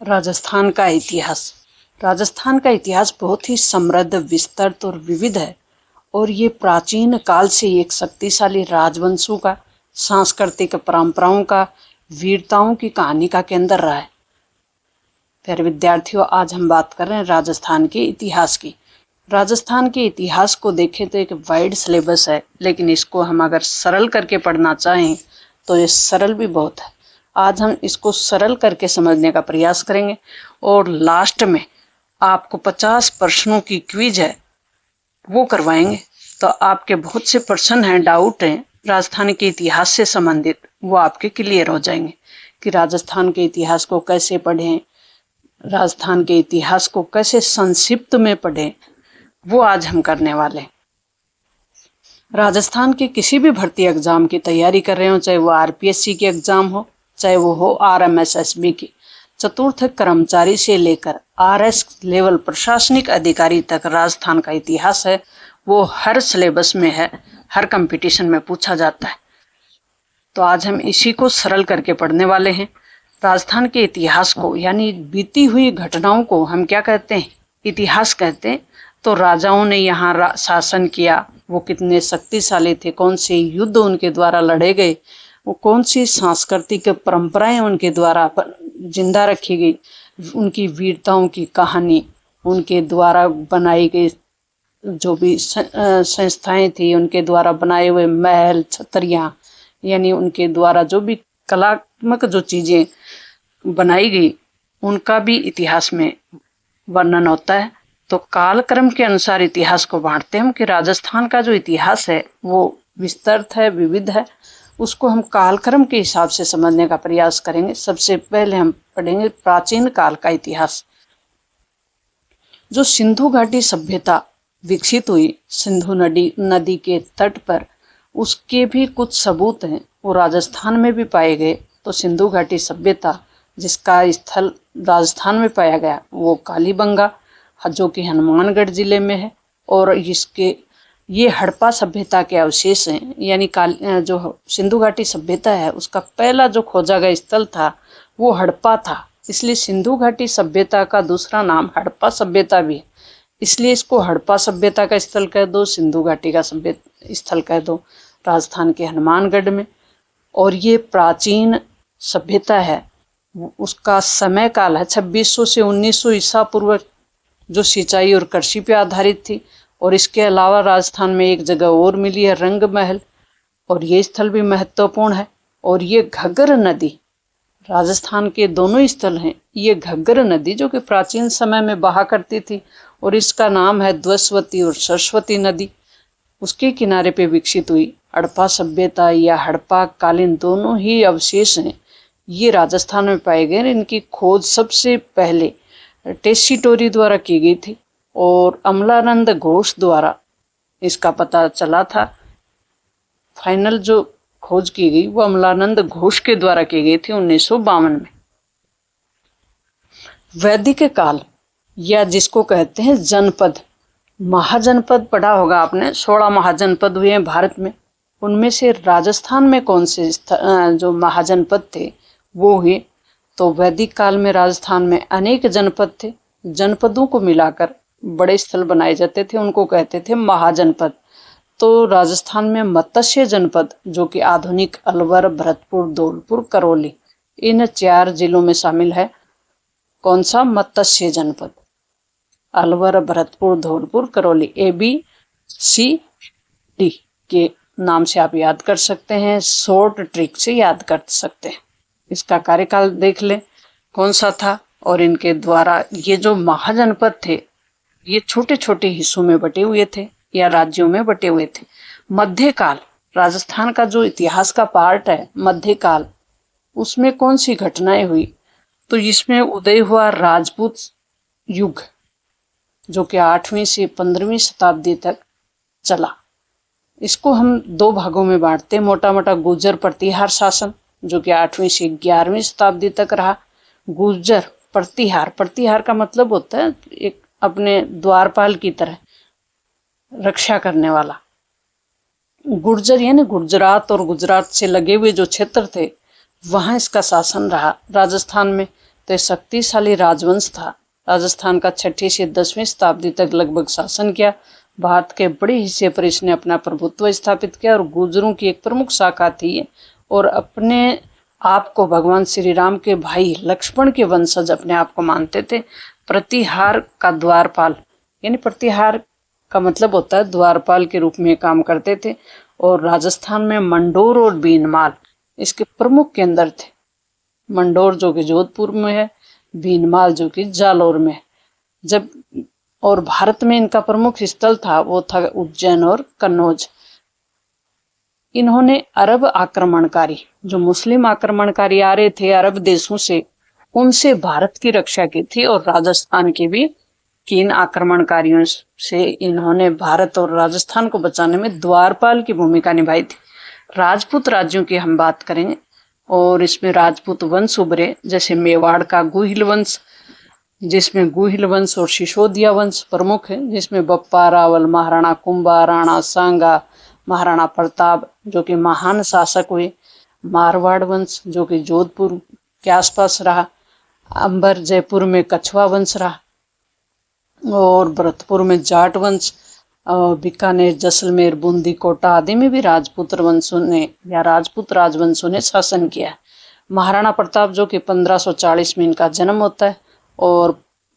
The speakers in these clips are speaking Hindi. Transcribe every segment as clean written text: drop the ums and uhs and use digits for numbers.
राजस्थान का इतिहास। राजस्थान का इतिहास बहुत ही समृद्ध, विस्तृत और विविध है और ये प्राचीन काल से एक शक्तिशाली राजवंशों का, सांस्कृतिक परंपराओं का, वीरताओं की कहानी का केंद्र रहा है। प्यारे विद्यार्थियों, आज हम बात कर रहे हैं राजस्थान के इतिहास की। राजस्थान के इतिहास को देखें तो एक वाइड सिलेबस है, लेकिन इसको हम अगर सरल करके पढ़ना चाहें तो ये सरल भी बहुत है। आज हम इसको सरल करके समझने का प्रयास करेंगे और लास्ट में आपको 50 प्रश्नों की क्विज है वो करवाएंगे। तो आपके बहुत से प्रश्न हैं, डाउट हैं राजस्थान के इतिहास से संबंधित, वो आपके क्लियर हो जाएंगे कि राजस्थान के इतिहास को कैसे पढ़ें, राजस्थान के इतिहास को कैसे संक्षिप्त में पढ़ें, वो आज हम करने वाले हैं। राजस्थान के किसी भी भर्ती एग्जाम की तैयारी कर रहे हो, चाहे वो आरपीएससी की एग्जाम हो, चाहे वो हो आरएमएसएसबी की, चतुर्थ कर्मचारी से लेकर आरएस लेवल प्रशासनिक अधिकारी तक राजस्थान का इतिहास है वो हर सिलेबस में है, हर कंपटीशन में पूछा जाता है। तो आज हम इसी को सरल करके पढ़ने वाले हैं। राजस्थान के इतिहास को यानी बीती हुई घटनाओं को हम क्या कहते हैं? इतिहास कहते हैं। तो राजाओं ने यहाँ शासन किया, वो कितने शक्तिशाली थे, कौन से युद्ध उनके द्वारा लड़े गए, वो कौन सी सांस्कृतिक परंपराएं उनके द्वारा जिंदा रखी गई, उनकी वीरताओं की कहानी, उनके द्वारा बनाई गई जो भी संस्थाएं थी, उनके द्वारा बनाए हुए महल, छतरियां, यानी उनके द्वारा जो भी कलात्मक जो चीजें बनाई गई उनका भी इतिहास में वर्णन होता है। तो कालक्रम के अनुसार इतिहास को बांटते हैं कि राजस्थान का जो इतिहास है वो विस्तृत है, विविध है, उसको हम कालक्रम के हिसाब से समझने का प्रयास करेंगे। सबसे पहले हम पढ़ेंगे प्राचीन काल का इतिहास। जो सिंधु घाटी सभ्यता विकसित हुई सिंधु नदी के तट पर, उसके भी कुछ सबूत हैं, वो राजस्थान में भी पाए गए। तो सिंधु घाटी सभ्यता जिसका स्थल राजस्थान में पाया गया वो कालीबंगा, जो कि हनुमानगढ़ जिले में है, और ये हड़प्पा सभ्यता के अवशेष हैं। यानी जो सिंधु घाटी सभ्यता है उसका पहला जो खोजा गया स्थल था वो हड़प्पा था, इसलिए सिंधु घाटी सभ्यता का दूसरा नाम हड़प्पा सभ्यता भी है। इसलिए इसको हड़प्पा सभ्यता का स्थल कह दो, सिंधु घाटी का स्थल कह दो, राजस्थान के हनुमानगढ़ में। और ये प्राचीन सभ्यता है, उसका समय काल है 2600 से 1900 ईसा पूर्व, जो सिंचाई और कृषि पे आधारित थी। और इसके अलावा राजस्थान में एक जगह और मिली है, रंग महल, और ये स्थल भी महत्वपूर्ण है। और ये घग्गर नदी, राजस्थान के दोनों स्थल हैं। ये घग्गर नदी जो कि प्राचीन समय में बहा करती थी और इसका नाम है द्वस्वती और सरस्वती नदी, उसके किनारे पे विकसित हुई हड़प्पा सभ्यता या हड़प्पा कालीन दोनों ही अवशेष हैं, ये राजस्थान में पाए गए। इनकी खोज सबसे पहले टेस्सीटोरी द्वारा की गई थी और अमलानंद घोष द्वारा इसका पता चला था। फाइनल जो खोज की गई वो अमलानंद घोष के द्वारा की गई थी 1952 में। वैदिक काल या जिसको कहते हैं जनपद, महाजनपद पढ़ा होगा आपने, 16 महाजनपद हुए हैं भारत में। उनमें से राजस्थान में कौन से जो महाजनपद थे वो हुए? तो वैदिक काल में राजस्थान में अनेक जनपद थे। जनपदों को मिलाकर बड़े स्थल बनाए जाते थे, उनको कहते थे महाजनपद। तो राजस्थान में मत्स्य जनपद जो कि आधुनिक अलवर, भरतपुर, धौलपुर, करौली, इन 4 जिलों में शामिल है। कौन सा? मत्स्य जनपद। अलवर, भरतपुर, धौलपुर, करौली, ABCD के नाम से आप याद कर सकते हैं, शॉर्ट ट्रिक से याद कर सकते हैं। इसका कार्यकाल देख लें कौन सा था। और इनके द्वारा ये जो महाजनपद थे ये छोटे छोटे हिस्सों में बटे हुए थे या राज्यों में बटे हुए थे। मध्यकाल, राजस्थान का जो इतिहास का पार्ट है मध्यकाल, उसमें कौन सी घटनाएं हुई? तो इसमें उदय हुआ राजपूत युग जो कि 8वीं से 15वीं शताब्दी तक चला। इसको हम 2 भागों में बांटते हैं मोटा मोटा। गुर्जर प्रतिहार शासन जो कि 8वीं से 11वीं शताब्दी तक रहा। गुर्जर प्रतिहार, प्रतिहार का मतलब होता है एक अपने द्वारपाल की तरह रक्षा करने वाला। गुर्जर यानी गुजरात और गुजरात से लगे हुए जो क्षेत्र थे वहां इसका शासन रहा। राजस्थान में तो शक्तिशाली राजवंश था। राजस्थान का 6वीं से 10वीं शताब्दी तक लगभग शासन किया। भारत के बड़े हिस्से पर इसने अपना प्रभुत्व स्थापित किया और गुर्जरों की एक प्रमुख शाखा थी और अपने आप को भगवान श्री राम के भाई लक्ष्मण के वंशज अपने आप को मानते थे। प्रतिहार का द्वारपाल, यानी प्रतिहार का मतलब होता है द्वारपाल के रूप में काम करते थे। और राजस्थान में मंडोर और बीनमाल इसके प्रमुख केंद्र थे। मंडोर जो कि जोधपुर में है, बीनमाल जो कि जालौर में है। जब और भारत में इनका प्रमुख स्थल था वो था उज्जैन और कन्नौज। इन्होंने अरब आक्रमणकारी, जो मुस्लिम आक्रमणकारी आ रहे थे अरब देशों से, उनसे भारत की रक्षा की थी और राजस्थान के भी इन आक्रमणकारियों से इन्होंने भारत और राजस्थान को बचाने में द्वारपाल की भूमिका निभाई थी। राजपूत राज्यों की हम बात करेंगे और इसमें राजपूत वंश उभरे, जैसे मेवाड़ का गुहिल वंश, जिसमें गुहिल वंश और सिसोदिया वंश प्रमुख है, जिसमें बप्पा रावल, महाराणा कुंभा, राणा सांगा, महाराणा प्रताप जो कि महान शासक हुए। मारवाड़ वंश जो कि जोधपुर के आसपास रहा। अंबर जयपुर में कछवा वंश रहा और भरतपुर में जाट वंश। बीकानेर, जैसलमेर, बूंदी, कोटा आदि में भी राजपूत वंशों ने या राजपूत राजवंशों ने शासन किया। महाराणा प्रताप जो कि 1540 में इनका जन्म होता है और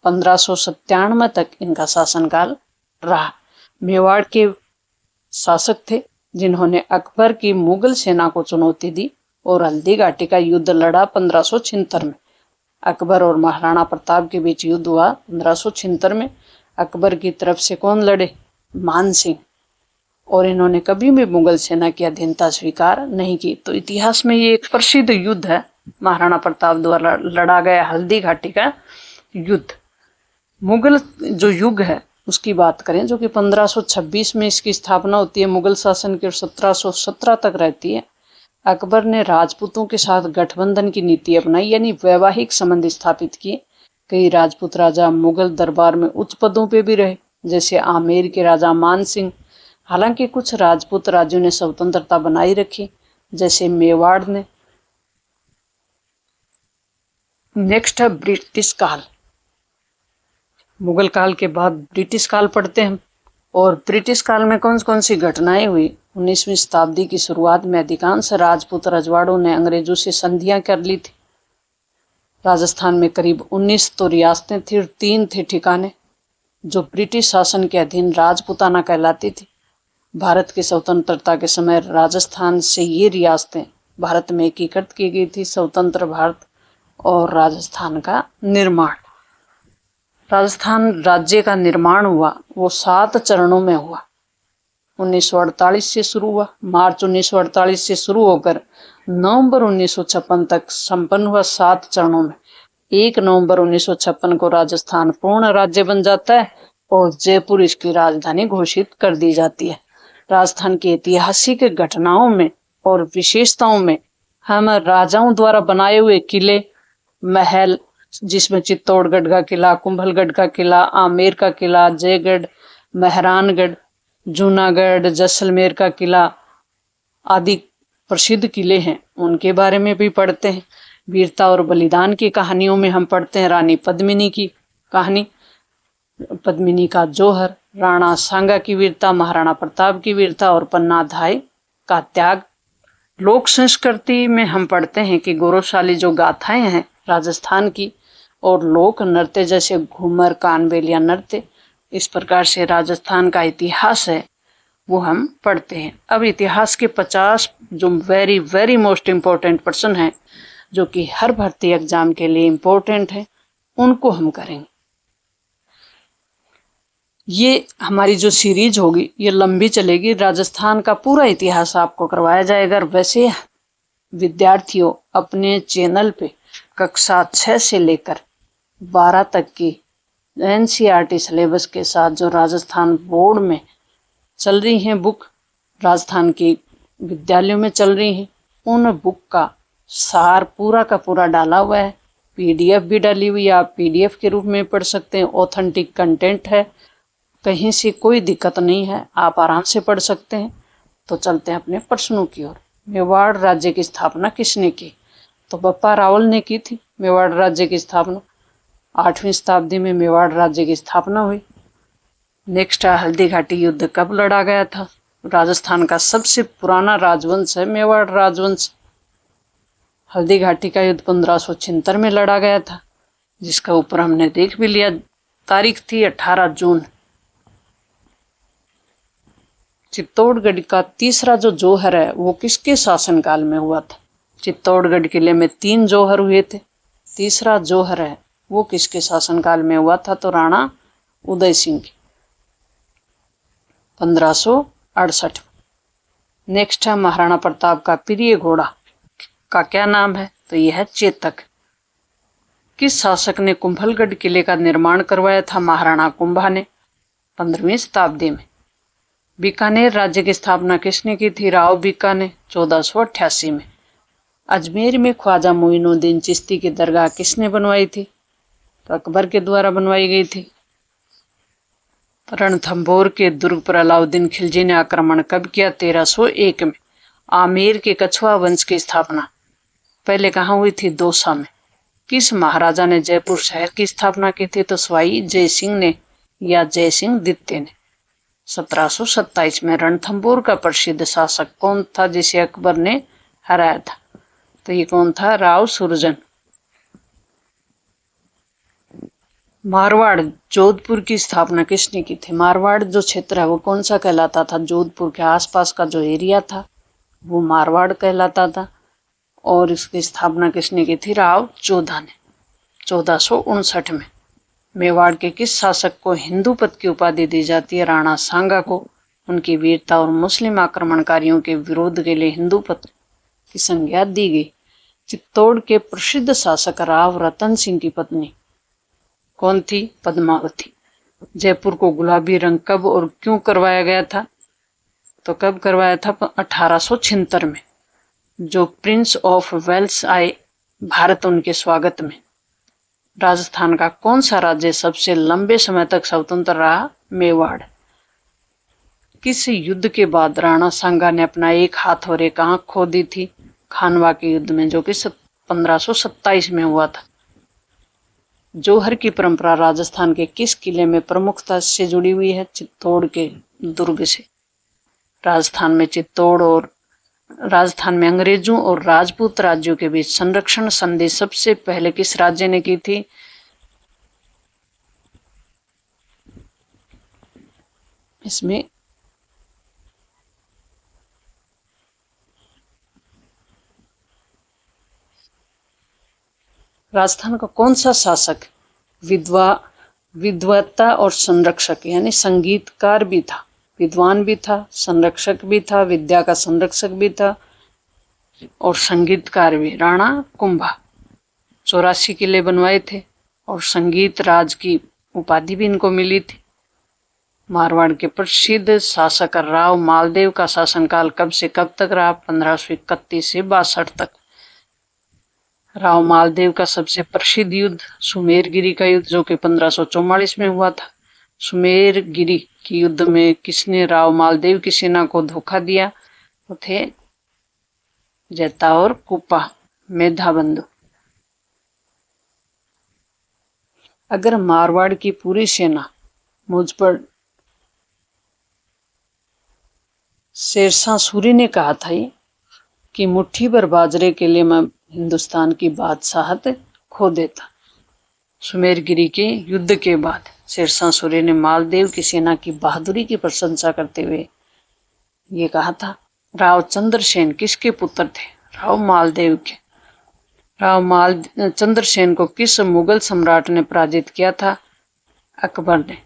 1597 तक इनका शासनकाल रहा। मेवाड़ के शासक थे जिन्होंने अकबर की मुगल सेना को चुनौती दी और हल्दी घाटी का युद्ध लड़ा 1576 में। अकबर और महाराणा प्रताप के बीच युद्ध हुआ 1576 में। अकबर की तरफ से कौन लड़े? मान सिंह। और इन्होंने कभी भी मुगल सेना की अधीनता स्वीकार नहीं की। तो इतिहास में ये एक प्रसिद्ध युद्ध है, महाराणा प्रताप द्वारा लड़ा गया हल्दी घाटी का युद्ध। मुगल जो युग है उसकी बात करें, जो कि 1526 में इसकी स्थापना होती है मुगल शासन की और 1717 तक रहती है। अकबर ने राजपूतों के साथ गठबंधन की नीति अपनाई, यानी वैवाहिक संबंध स्थापित किए। कई राजपूत राजा मुगल दरबार में उच्च पदों पे भी रहे, जैसे आमेर के राजा मान सिंह। हालांकि कुछ राजपूत राज्यों ने स्वतंत्रता बनाई रखी, जैसे मेवाड़ ने। नेक्स्ट है ब्रिटिश काल। मुगल काल के बाद ब्रिटिश काल पढ़ते हैं। और ब्रिटिश काल में कौन सी घटनाएं हुई? 19वीं शताब्दी की शुरुआत में अधिकांश राजपूत रजवाड़ों ने अंग्रेजों से संधियां कर ली थी। राजस्थान में करीब 19 तो रियासतें थी और 3 थे ठिकाने जो ब्रिटिश शासन के अधीन राजपूताना कहलाती थी। भारत की स्वतंत्रता के समय राजस्थान से ये रियासतें भारत में एकीकृत की गई थी। स्वतंत्र भारत और राजस्थान का निर्माण। राजस्थान राज्य का निर्माण हुआ वो 7 चरणों में हुआ। 1948 से शुरू हुआ, मार्च 1948 से शुरू होकर नवंबर 1956 तक संपन्न हुआ 7 चरणों में। 1 नवंबर 1956 को राजस्थान पूर्ण राज्य बन जाता है और जयपुर इसकी राजधानी घोषित कर दी जाती है। राजस्थान की ऐतिहासिक घटनाओं में और विशेषताओं में हम राजाओं द्वारा बनाए हुए किले, महल, जिसमें चित्तौड़गढ़ का किला, कुंभलगढ़ का किला, आमेर का किला, जयगढ़, मेहरानगढ़, जूनागढ़, जैसलमेर का किला आदि प्रसिद्ध किले हैं, उनके बारे में भी पढ़ते हैं। वीरता और बलिदान की कहानियों में हम पढ़ते हैं रानी पद्मिनी की कहानी, पद्मिनी का जौहर, राणा सांगा की वीरता, महाराणा प्रताप की वीरता और पन्नाधाय का त्याग। लोक संस्कृति में हम पढ़ते हैं कि गौरवशाली जो गाथाएं हैं राजस्थान की और लोक नृत्य जैसे घूमर, कानबेलिया नृत्य, इस प्रकार से राजस्थान का इतिहास है वो हम पढ़ते हैं। अब इतिहास के 50 जो very very most important person हैं जो कि हर भर्ती एग्जाम के लिए इम्पोर्टेंट है, उनको हम करेंगे। ये हमारी जो सीरीज होगी ये लंबी चलेगी। राजस्थान का पूरा इतिहास आपको करवाया जाएगा। वैसे विद्यार्थियों अपने चैनल पे कक्षा 6 से लेकर 12 तक की NCERT सिलेबस के साथ जो राजस्थान बोर्ड में चल रही हैं बुक, राजस्थान के विद्यालयों में चल रही हैं, उन बुक का सार पूरा का पूरा डाला हुआ है। PDF भी डाली हुई है, आप PDF के रूप में पढ़ सकते हैं। ऑथेंटिक कंटेंट है, कहीं से कोई दिक्कत नहीं है, आप आराम से पढ़ सकते हैं। तो चलते हैं अपने प्रश्नों की ओर। मेवाड़ राज्य की स्थापना किसने की? तो बप्पा रावल ने की थी। मेवाड़ राज्य की स्थापना। 8वीं शताब्दी में मेवाड़ राज्य की स्थापना हुई। नेक्स्ट है हल्दी घाटी युद्ध कब लड़ा गया था। राजस्थान का सबसे पुराना राजवंश है मेवाड़ राजवंश। हल्दी घाटी का युद्ध 1576 में लड़ा गया था, जिसका ऊपर हमने देख भी लिया। तारीख थी 18 जून। चित्तौड़गढ़ का तीसरा जो जौहर है वो किसके शासनकाल में हुआ था। चित्तौड़गढ़ किले में 3 जौहर हुए थे। तीसरा जौहर है वो किसके शासनकाल में हुआ था, तो राणा उदय सिंह के 1568। नेक्स्ट है महाराणा प्रताप का प्रिय घोड़ा का क्या नाम है, तो यह है चेतक। किस शासक ने कुंभलगढ़ किले का निर्माण करवाया था। महाराणा कुंभा ने 15वीं शताब्दी में। बीकानेर राज्य की स्थापना किसने की थी। राव बीका ने 1488 में। अजमेर में ख्वाजा मोइनुद्दीन चिश्ती की दरगाह किसने बनवाई थी, तो अकबर के द्वारा बनवाई गई थी। रणथंभौर के दुर्ग पर अलाउद्दीन खिलजी ने आक्रमण कब किया। 1301 में। आमेर के कछुआ वंश की स्थापना पहले कहाँ हुई थी, दौसा में। किस महाराजा ने जयपुर शहर की स्थापना की थी, तो स्वाई जय सिंह ने या जय सिंह द्वितीय ने 1727 में। रणथंभौर का प्रसिद्ध शासक कौन था जिसे अकबर ने हराया था, तो ये कौन था, राव सुरजन। मारवाड़ जोधपुर की स्थापना किसने की थी। मारवाड़ जो क्षेत्र है वो कौन सा कहलाता था, जोधपुर के आसपास का जो एरिया था वो मारवाड़ कहलाता था। और इसकी स्थापना किसने की थी, राव जोधा ने 1459 में। मेवाड़ के किस शासक को हिंदूपत की उपाधि दी जाती है। राणा सांगा को। उनकी वीरता और मुस्लिम आक्रमणकारियों के विरोध के लिए हिंदूपत की संज्ञा दी गई। चित्तौड़ के प्रसिद्ध शासक राव रतन सिंह की पत्नी कौन थी, पद्मावती। जयपुर को गुलाबी रंग कब और क्यों करवाया गया था, तो कब करवाया था, 1876 में। जो प्रिंस ऑफ वेल्स आए भारत उनके स्वागत में। राजस्थान का कौन सा राज्य सबसे लंबे समय तक स्वतंत्र रहा, मेवाड़। किस युद्ध के बाद राणा सांगा ने अपना एक हाथ और एक आंख खो दी थी, खानवा के युद्ध में, जो कि 1527 में हुआ था। जौहर की परंपरा राजस्थान के किस किले में प्रमुखता से जुड़ी हुई है, चित्तौड़ के दुर्ग से। राजस्थान में अंग्रेजों और राजपूत राज्यों के बीच संरक्षण संधि सबसे पहले किस राज्य ने की थी। इसमें राजस्थान का कौन सा शासक विद्वता और संरक्षक यानी संगीतकार भी था, विद्वान भी था, संरक्षक भी था, विद्या का संरक्षक भी था और संगीतकार भी। राणा कुंभा 84 किले बनवाए थे और संगीत राज की उपाधि भी इनको मिली थी। मारवाड़ के प्रसिद्ध शासक राव मालदेव का शासनकाल कब से कब तक रहा, 1531 से 62 तक। राव मालदेव का सबसे प्रसिद्ध युद्ध सुमेरगिरी का युद्ध, जो कि 1544 में हुआ था। सुमेरगिरी के युद्ध में किसने राव मालदेव की सेना को धोखा दिया, वो थे जैता और कुप्पा मेधाबंधु। अगर मारवाड़ की पूरी सेना मुझ पर शेरशाह सूरी ने कहा था कि मुट्ठी भर बाजरे के लिए मैं हिंदुस्तान की बादशाहत खो देता। सुमेरगिरी के युद्ध के बाद शेरशाह सूरी ने मालदेव की सेना की बहादुरी की प्रशंसा करते हुए ये कहा था। राव चंद्रसेन किसके पुत्र थे, राव मालदेव के। राव चंद्रसेन को किस मुगल सम्राट ने पराजित किया था, अकबर ने।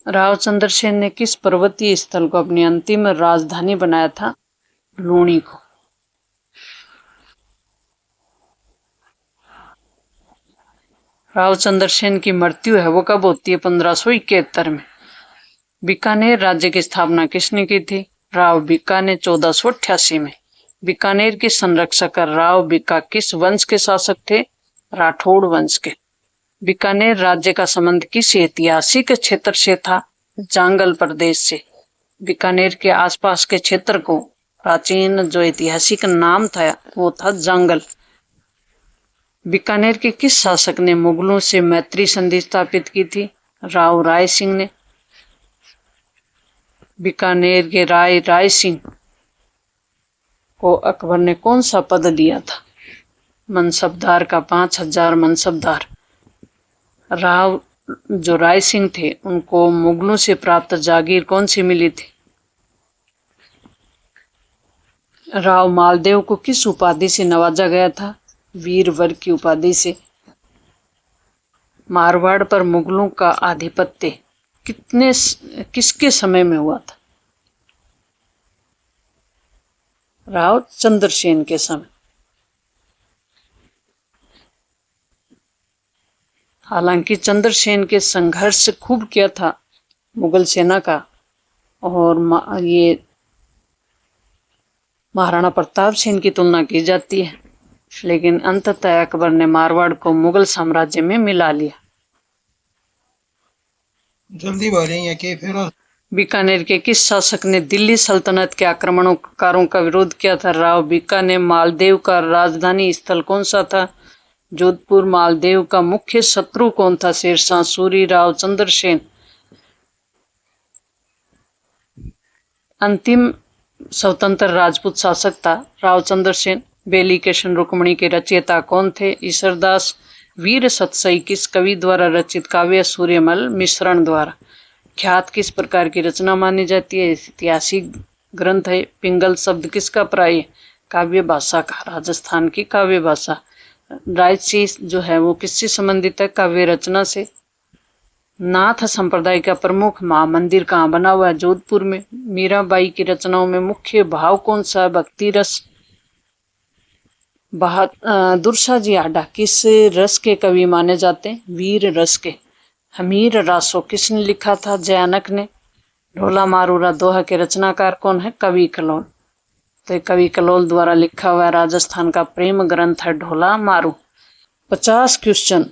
राव चंद्रसेन ने किस पर्वतीय स्थल को अपनी अंतिम राजधानी बनाया था, लूणी को। राव चंद्रसेन की मृत्यु है वो कब होती है, 1571 में। बीकानेर राज्य की स्थापना किसने की थी, राव बीका ने 1488 में। बीकानेर के संरक्षक राव बीका किस वंश के शासक थे, राठौड़ वंश के। बीकानेर राज्य का संबंध किस ऐतिहासिक क्षेत्र से था, जांगल प्रदेश से। बीकानेर के आसपास के क्षेत्र को प्राचीन जो ऐतिहासिक नाम था वो था जांगल। बीकानेर के किस शासक ने मुगलों से मैत्री संधि स्थापित की थी? राव राय सिंह ने। बीकानेर के राय सिंह को अकबर ने कौन सा पद दिया था? मनसबदार का 5000 मनसबदार। राव जो राय सिंह थे उनको मुगलों से प्राप्त जागीर कौन सी मिली थी? राव मालदेव को किस उपाधि से नवाजा गया था? वीरवर की उपाधि से। मारवाड़ पर मुगलों का आधिपत्य किसके समय में हुआ था? राव चंद्रसेन के समय। हालांकि चंद्रसेन के संघर्ष खूब किया था मुगल सेना का, और ये महाराणा प्रताप सिंह की तुलना की जाती है, लेकिन अंततः अकबर ने मारवाड़ को मुगल साम्राज्य में मिला लिया। जल्दी बोलेंगे कि फिर बीकानेर के किस शासक ने दिल्ली सल्तनत के आक्रमणकारों का विरोध किया था? राव बीकानेर। मालदेव का राजधानी स्थल कौन सा था? जोधपुर। मालदेव का मुख्य शत्रु कौन था? शेरशाह सूरी। राव चंद्रसेन। अंतिम स्वतंत्र राजपूत शासक था राव चंद्रसेन। बेली कृष्ण रुक्मणी के रचयिता कौन थे? ईश्वरदास। वीर सतसई किस कवि द्वारा रचित काव्य? सूर्यमल मिश्रण द्वारा। ख्यात किस प्रकार की रचना मानी जाती है? ऐतिहासिक ग्रंथ है। पिंगल शब्द किसका प्राय? काव्य भाषा का। राजस्थान की काव्य भाषा। राजसी जो है वो किससे संबंधित है? काव्य रचना से। नाथ संप्रदाय का प्रमुख महामंदिर कहाँ बना हुआ है? जोधपुर में। मीराबाई की रचनाओं में मुख्य भाव कौन सा है? भक्ति रस। दुर्सा जी आडा किस रस के कवि माने जाते हैं? वीर रस के। हमीर रासो किसने लिखा था? जयानक ने। ढोला मारूरा दोहा के रचनाकार कौन है? कवि कलोल। तो कवि कलोल द्वारा लिखा हुआ राजस्थान का प्रेम ग्रंथ है ढोला मारू। 50 question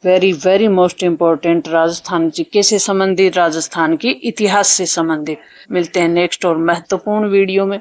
very very most important Rajasthan GK से संबंधित, राजस्थान की इतिहास से संबंधित। मिलते हैं नेक्स्ट और महत्वपूर्ण वीडियो में।